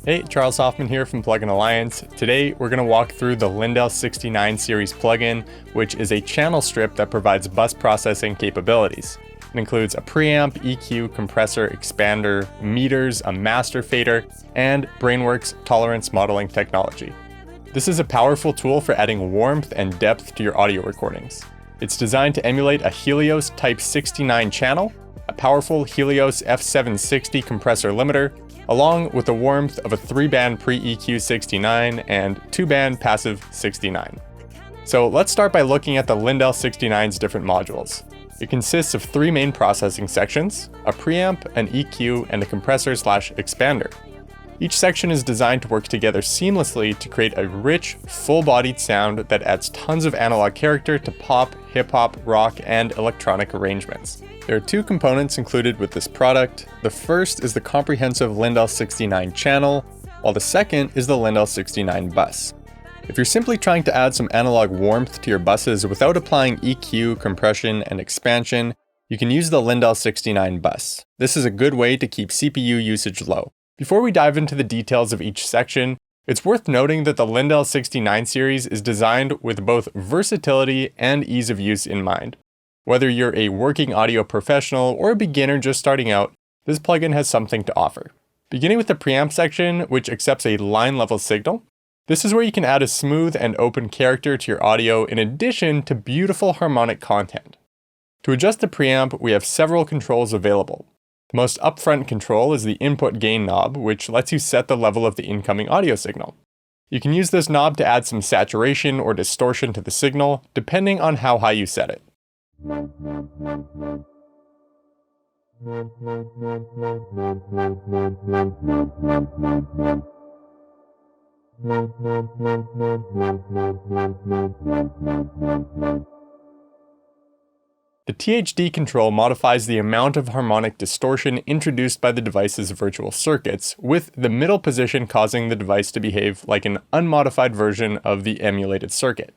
Hey, Charles Hoffman here from Plugin Alliance. Today, we're going to walk through the Lindell 69 series plugin, which is a channel strip that provides bus processing capabilities. It includes a preamp, EQ, compressor, expander, meters, a master fader, and Brainworks tolerance modeling technology. This is a powerful tool for adding warmth and depth to your audio recordings. It's designed to emulate a Helios Type 69 channel, a powerful Helios F760 compressor limiter, along with the warmth of a 3-band pre-EQ 69 and 2-band passive 69. So let's start by looking at the Lindell 69's different modules. It consists of 3 main processing sections, a preamp, an EQ, and a compressor/expander. Each section is designed to work together seamlessly to create a rich, full-bodied sound that adds tons of analog character to pop, hip-hop, rock, and electronic arrangements. There are 2 components included with this product. The first is the comprehensive Lindell 69 channel, while the second is the Lindell 69 bus. If you're simply trying to add some analog warmth to your buses without applying EQ, compression, and expansion, you can use the Lindell 69 bus. This is a good way to keep CPU usage low. Before we dive into the details of each section, it's worth noting that the Lindell 69 series is designed with both versatility and ease of use in mind. Whether you're a working audio professional or a beginner just starting out, this plugin has something to offer. Beginning with the preamp section, which accepts a line level signal, this is where you can add a smooth and open character to your audio in addition to beautiful harmonic content. To adjust the preamp, we have several controls available. The most upfront control is the input gain knob, which lets you set the level of the incoming audio signal. You can use this knob to add some saturation or distortion to the signal, depending on how high you set it. The THD control modifies the amount of harmonic distortion introduced by the device's virtual circuits, with the middle position causing the device to behave like an unmodified version of the emulated circuit.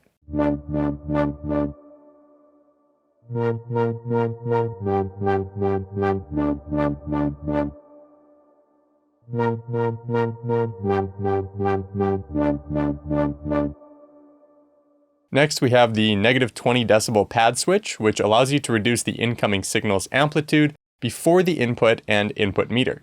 Next, we have the -20 decibel pad switch, which allows you to reduce the incoming signal's amplitude before the input and input meter.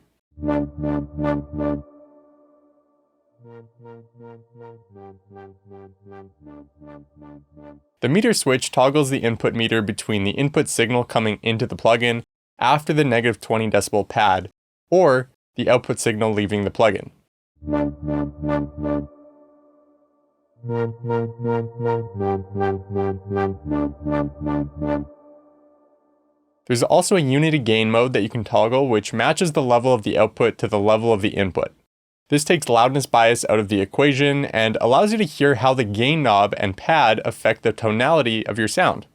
The meter switch toggles the input meter between the input signal coming into the plugin after the -20 decibel pad, or the output signal leaving the plugin. There's also a unity gain mode that you can toggle, which matches the level of the output to the level of the input. This takes loudness bias out of the equation and allows you to hear how the gain knob and pad affect the tonality of your sound.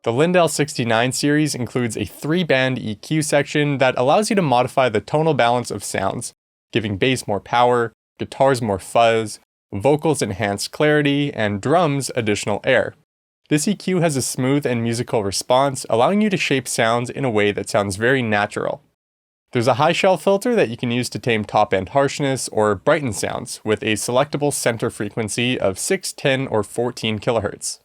The Lindell 69 series includes a 3-band EQ section that allows you to modify the tonal balance of sounds, giving bass more power, guitars more fuzz, vocals enhanced clarity, and drums additional air. This EQ has a smooth and musical response, allowing you to shape sounds in a way that sounds very natural. There's a high shell filter that you can use to tame top-end harshness or brighten sounds with a selectable center frequency of 6, 10, or 14 kHz.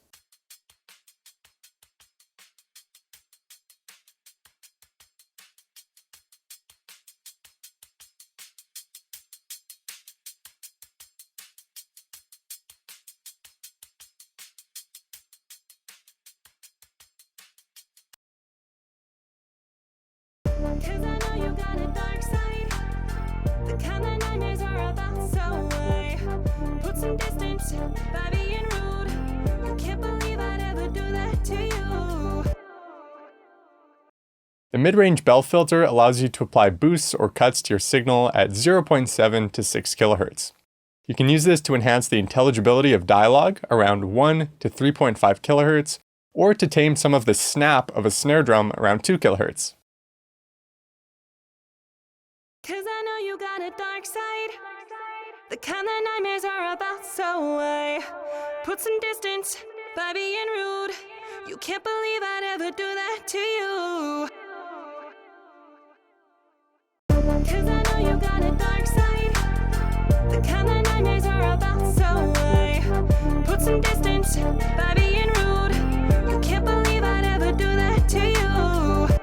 Cause I know you got a dark side. The kind of nightmares are about so why put some distance by being rude. I can't believe I'd ever do that to you. The mid-range bell filter allows you to apply boosts or cuts to your signal at 0.7 to 6 kHz. You can use this to enhance the intelligibility of dialogue around 1 to 3.5 kHz, or to tame some of the snap of a snare drum around 2 kHz. Cause I know you got a dark side. The kind that nightmares are about, so I put some distance by being rude. You can't believe I'd ever do that to you. 'Cause I know you got a dark side. The kind that nightmares are about, so I put some distance by being rude. You can't believe I'd ever do that to you.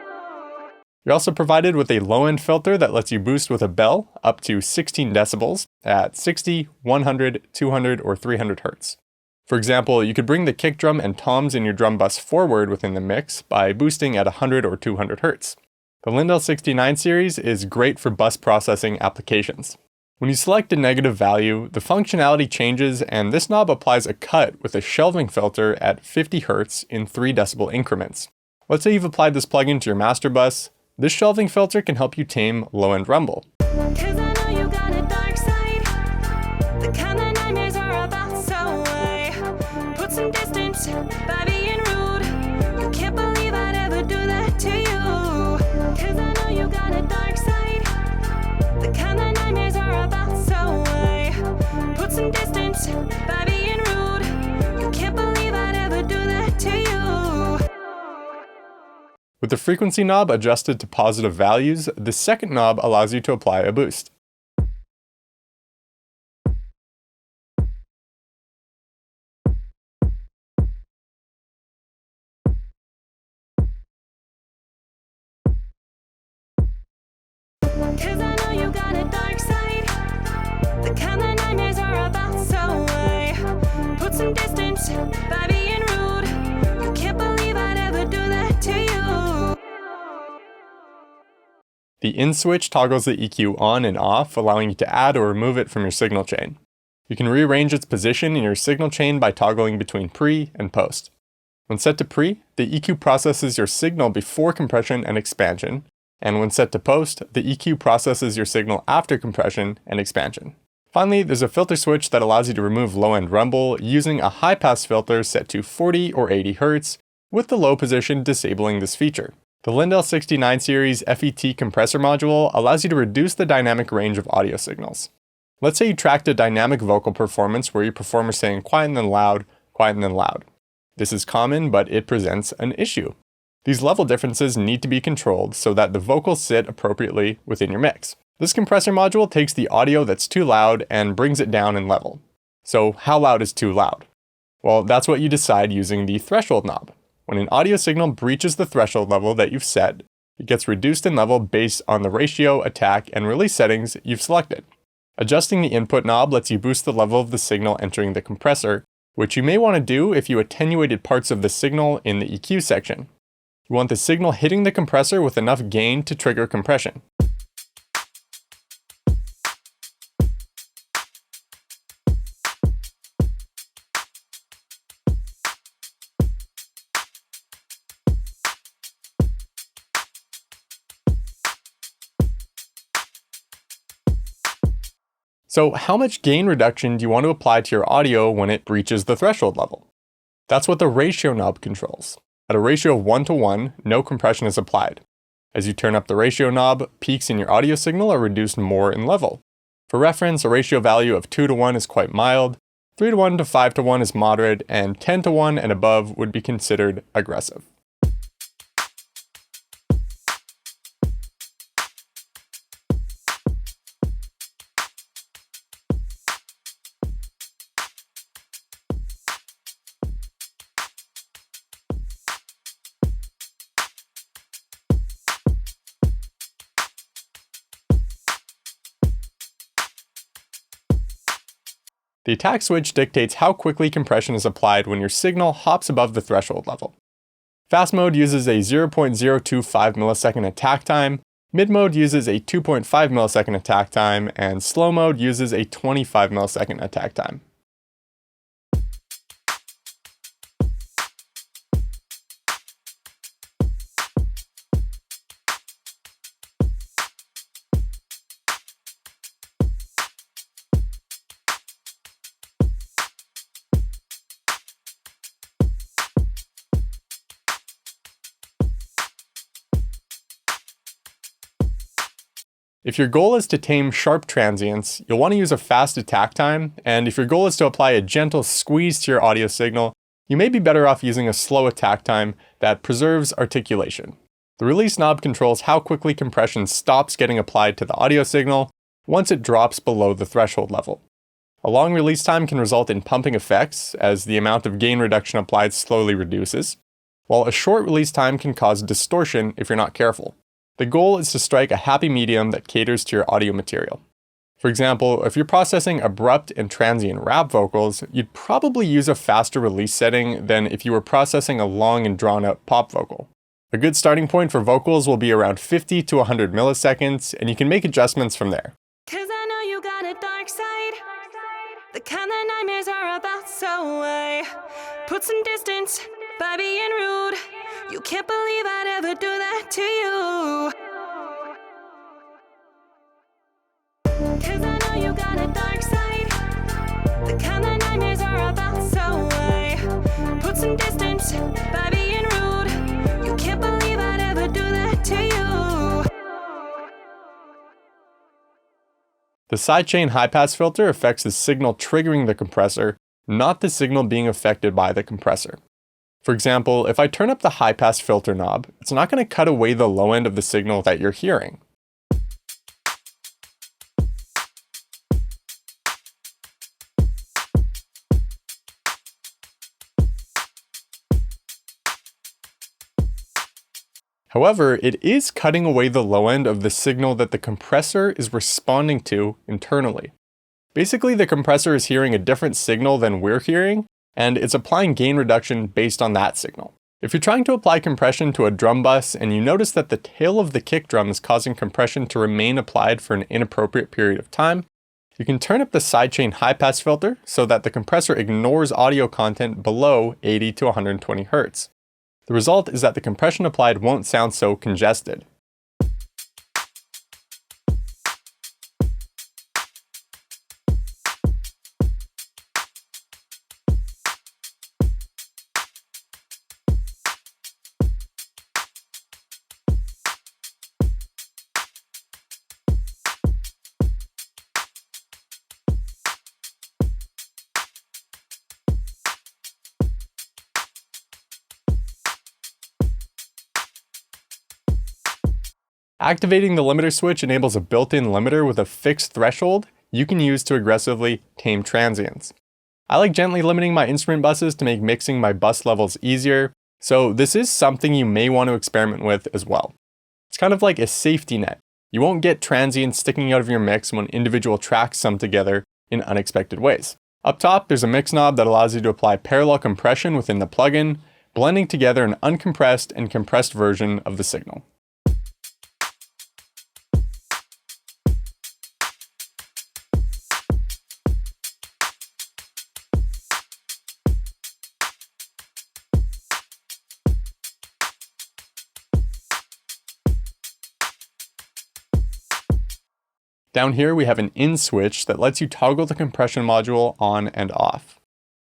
You're also provided with a low-end filter that lets you boost with a bell up to 16 decibels at 60, 100, 200, or 300 Hz. For example, you could bring the kick drum and toms in your drum bus forward within the mix by boosting at 100 or 200 Hz. The Lindell 69 series is great for bus processing applications. When you select a negative value, the functionality changes and this knob applies a cut with a shelving filter at 50 Hz in 3 decibel increments. Let's say you've applied this plugin to your master bus. This shelving filter can help you tame low-end rumble. 'Cause I know you got a dark side. The kind that nightmares are about, so I put some distance by being rude. You can't believe I'd ever do that to you. 'Cause I know you got a dark side. The kind that nightmares are about, so I put some distance by being rude. You can't believe I'd ever do that to you. With the frequency knob adjusted to positive values, the second knob allows you to apply a boost. Cause I know you got a dark side. The kind that nightmares are about, so I put some distance by being rude. You can't believe I'd ever do that to you. The in switch toggles the EQ on and off, allowing you to add or remove it from your signal chain. You can rearrange its position in your signal chain by toggling between pre and post. When set to pre, the EQ processes your signal before compression and expansion, and when set to post, the EQ processes your signal after compression and expansion. Finally, there's a filter switch that allows you to remove low-end rumble using a high-pass filter set to 40 or 80 Hz, with the low position disabling this feature. The Lindell 69 series FET compressor module allows you to reduce the dynamic range of audio signals. Let's say you tracked a dynamic vocal performance where your performer is saying quiet and then loud, quiet and then loud. This is common, but it presents an issue. These level differences need to be controlled so that the vocals sit appropriately within your mix. This compressor module takes the audio that's too loud and brings it down in level. So how loud is too loud? Well, that's what you decide using the threshold knob. When an audio signal breaches the threshold level that you've set, it gets reduced in level based on the ratio, attack, and release settings you've selected. Adjusting the input knob lets you boost the level of the signal entering the compressor, which you may want to do if you attenuated parts of the signal in the EQ section. You want the signal hitting the compressor with enough gain to trigger compression. So how much gain reduction do you want to apply to your audio when it breaches the threshold level? That's what the ratio knob controls. At a ratio of 1:1, no compression is applied. As you turn up the ratio knob, peaks in your audio signal are reduced more in level. For reference, a ratio value of 2:1 is quite mild, 3:1 to 5:1 is moderate, and 10:1 and above would be considered aggressive. The attack switch dictates how quickly compression is applied when your signal hops above the threshold level. Fast mode uses a 0.025 millisecond attack time, mid mode uses a 2.5 millisecond attack time, and slow mode uses a 25 millisecond attack time. If your goal is to tame sharp transients, you'll want to use a fast attack time, and if your goal is to apply a gentle squeeze to your audio signal, you may be better off using a slow attack time that preserves articulation. The release knob controls how quickly compression stops getting applied to the audio signal once it drops below the threshold level. A long release time can result in pumping effects, as the amount of gain reduction applied slowly reduces, while a short release time can cause distortion if you're not careful. The goal is to strike a happy medium that caters to your audio material. For example, if you're processing abrupt and transient rap vocals, you'd probably use a faster release setting than if you were processing a long and drawn-out pop vocal. A good starting point for vocals will be around 50 to 100 milliseconds, and you can make adjustments from there. 'Cause I know you got a dark side, the kind that nightmares are about, so I put some distance by being rude. You can't believe I'd ever do that to you. 'Cause I know you got a dark side, the kind that nightmares are about, so I put some distance by being rude. You can't believe I'd ever do that to you. The Sidechain High Pass filter affects the signal triggering the compressor, not the signal being affected by the compressor. For example, if I turn up the high pass filter knob, it's not going to cut away the low end of the signal that you're hearing. However, it is cutting away the low end of the signal that the compressor is responding to internally. Basically, the compressor is hearing a different signal than we're hearing, and it's applying gain reduction based on that signal. If you're trying to apply compression to a drum bus and you notice that the tail of the kick drum is causing compression to remain applied for an inappropriate period of time, you can turn up the Sidechain High Pass filter so that the compressor ignores audio content below 80 to 120 Hz. The result is that the compression applied won't sound so congested. Activating the limiter switch enables a built-in limiter with a fixed threshold you can use to aggressively tame transients. I like gently limiting my instrument buses to make mixing my bus levels easier, so this is something you may want to experiment with as well. It's kind of like a safety net. You won't get transients sticking out of your mix when individual tracks sum together in unexpected ways. Up top, there's a mix knob that allows you to apply parallel compression within the plugin, blending together an uncompressed and compressed version of the signal. Down here we have an in switch that lets you toggle the compression module on and off.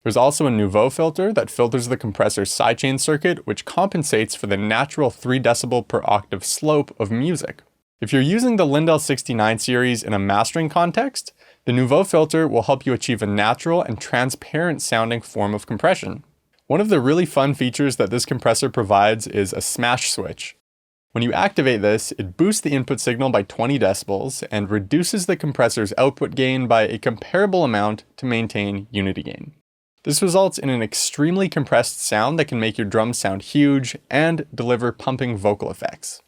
There's also a Nouveau filter that filters the compressor's sidechain circuit, which compensates for the natural 3 dB per octave slope of music. If you're using the Lindell 69 series in a mastering context, the Nouveau filter will help you achieve a natural and transparent sounding form of compression. One of the really fun features that this compressor provides is a smash switch. When you activate this, it boosts the input signal by 20 decibels and reduces the compressor's output gain by a comparable amount to maintain unity gain. This results in an extremely compressed sound that can make your drums sound huge and deliver pumping vocal effects.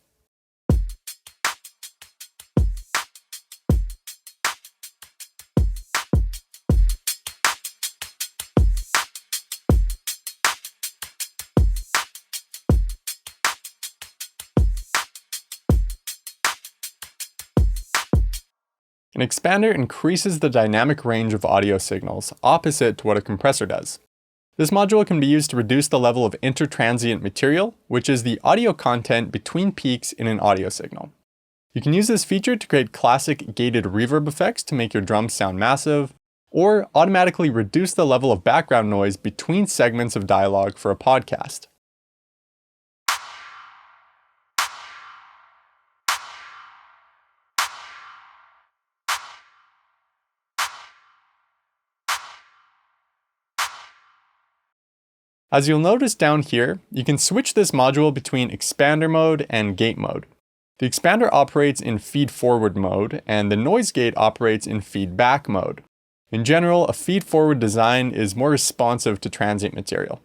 An expander increases the dynamic range of audio signals, opposite to what a compressor does. This module can be used to reduce the level of intertransient material, which is the audio content between peaks in an audio signal. You can use this feature to create classic gated reverb effects to make your drums sound massive, or automatically reduce the level of background noise between segments of dialogue for a podcast. As you'll notice down here, you can switch this module between expander mode and gate mode. The expander operates in feed forward mode, and the noise gate operates in feedback mode. In general, a feed forward design is more responsive to transient material.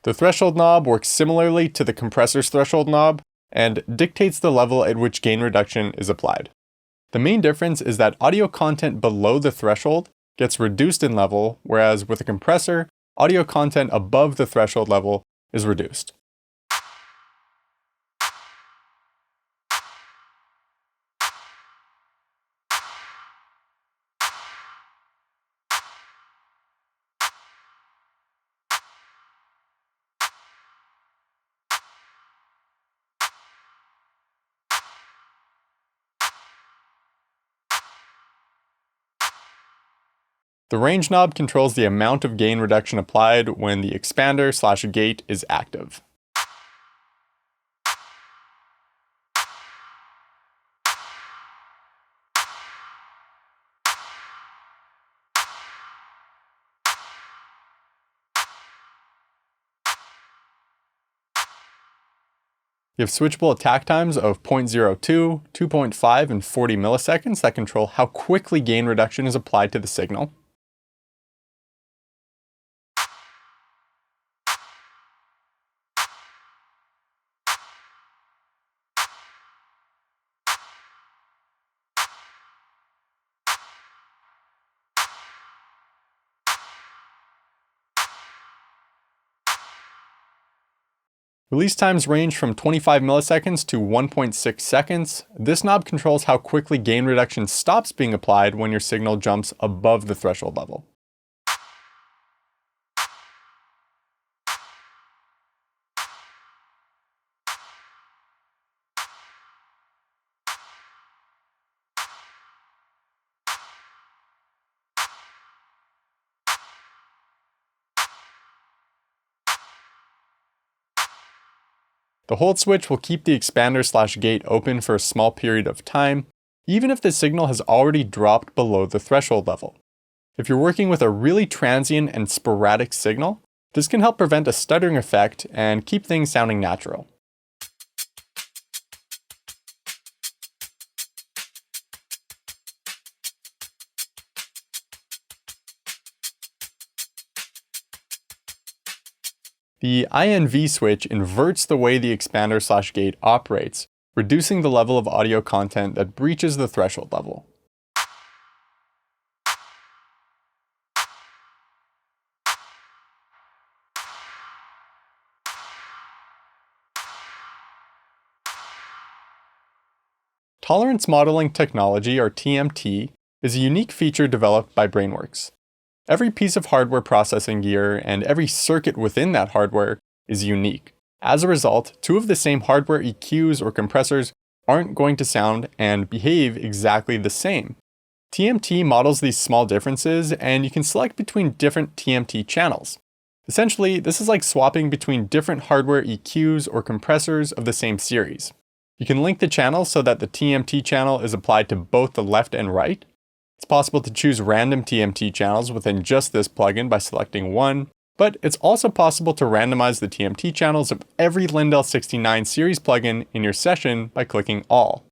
The threshold knob works similarly to the compressor's threshold knob and dictates the level at which gain reduction is applied. The main difference is that audio content below the threshold gets reduced in level, whereas with a compressor, audio content above the threshold level is reduced. The range knob controls the amount of gain reduction applied when the expander/gate is active. You have switchable attack times of 0.02, 2.5, and 40 milliseconds that control how quickly gain reduction is applied to the signal. Release times range from 25 milliseconds to 1.6 seconds. This knob controls how quickly gain reduction stops being applied when your signal jumps above the threshold level. The hold switch will keep the expander/gate open for a small period of time, even if the signal has already dropped below the threshold level. If you're working with a really transient and sporadic signal, this can help prevent a stuttering effect and keep things sounding natural. The INV switch inverts the way the expander/gate operates, reducing the level of audio content that breaches the threshold level. Tolerance modeling technology, or TMT, is a unique feature developed by Brainworks. Every piece of hardware processing gear and every circuit within that hardware is unique. As a result, two of the same hardware EQs or compressors aren't going to sound and behave exactly the same. TMT models these small differences, and you can select between different TMT channels. Essentially, this is like swapping between different hardware EQs or compressors of the same series. You can link the channels so that the TMT channel is applied to both the left and right. It's possible to choose random TMT channels within just this plugin by selecting one, but it's also possible to randomize the TMT channels of every Lindell 69 series plugin in your session by clicking all.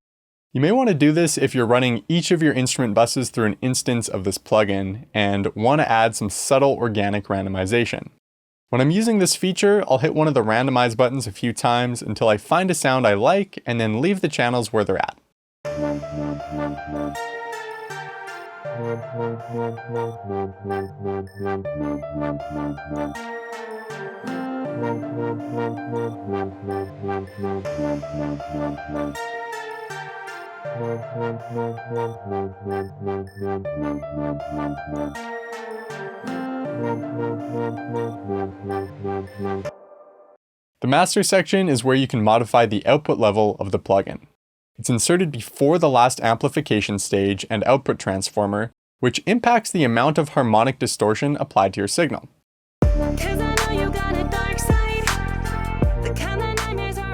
You may want to do this if you're running each of your instrument buses through an instance of this plugin and want to add some subtle organic randomization. When I'm using this feature, I'll hit one of the randomize buttons a few times until I find a sound I like and then leave the channels where they're at. The master section is where you can modify the output level of the plugin. It's inserted before the last amplification stage and output transformer, which impacts the amount of harmonic distortion applied to your signal. 'Cause I know you got a dark side. The kind of nightmares are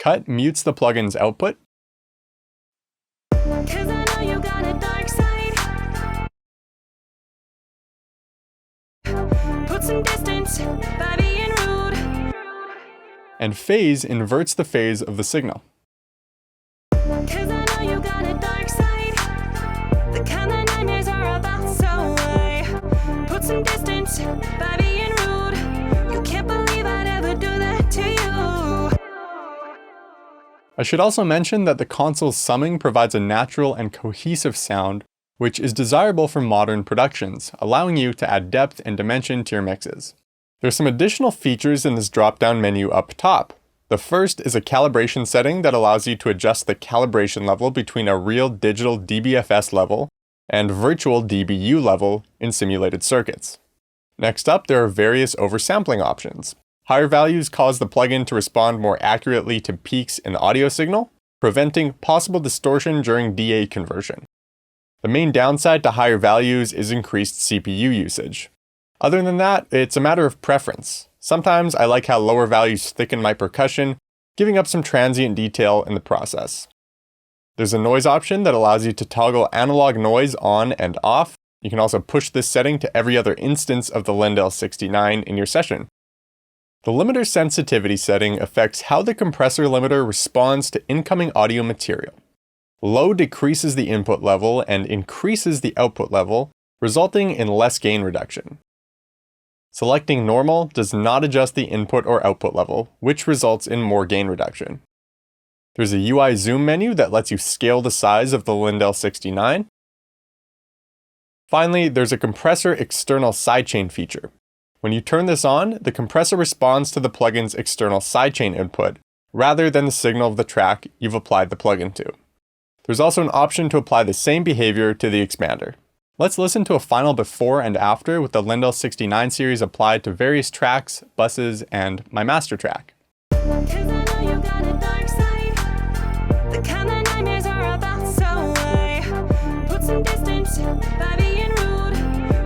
Cut mutes the plugin's output. 'Cause I know you got a dark side. Put some distance by being rude. And phase inverts the phase of the signal. 'Cause I know you got a dark side. The kind that nightmares are about, so I put some distance by being rude. You can't believe I'd ever do that to you. I should also mention that the console's summing provides a natural and cohesive sound, which is desirable for modern productions, allowing you to add depth and dimension to your mixes. There's some additional features in this drop-down menu up top. The first is a calibration setting that allows you to adjust the calibration level between a real digital dBFS level and virtual dBu level in simulated circuits. Next up, there are various oversampling options. Higher values cause the plugin to respond more accurately to peaks in the audio signal, preventing possible distortion during DA conversion. The main downside to higher values is increased CPU usage. Other than that, it's a matter of preference. Sometimes I like how lower values thicken my percussion, giving up some transient detail in the process. There's a noise option that allows you to toggle analog noise on and off. You can also push this setting to every other instance of the Lindell 69 in your session. The limiter sensitivity setting affects how the compressor limiter responds to incoming audio material. Low decreases the input level and increases the output level, resulting in less gain reduction. Selecting normal does not adjust the input or output level, which results in more gain reduction. There's a UI zoom menu that lets you scale the size of the Lindell 69. Finally, there's a compressor external sidechain feature. When you turn this on, the compressor responds to the plugin's external sidechain input, rather than the signal of the track you've applied the plugin to. There's also an option to apply the same behavior to the expander. Let's listen to a final before and after with the Lindell 69 series applied to various tracks, buses, and my master track. 'Cause I know you got a dark side. The kind that nightmares are about, so I put some distance by being rude.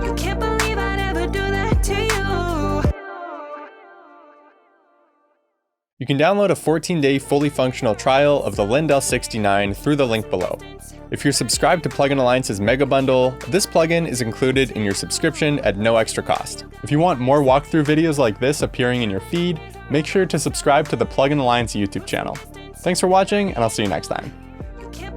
You can't believe I'd ever do that to you. You can download a 14-day fully functional trial of the Lindell 69 through the link below. If you're subscribed to Plugin Alliance's Mega Bundle, this plugin is included in your subscription at no extra cost. If you want more walkthrough videos like this appearing in your feed, make sure to subscribe to the Plugin Alliance YouTube channel. Thanks for watching, and I'll see you next time. Can't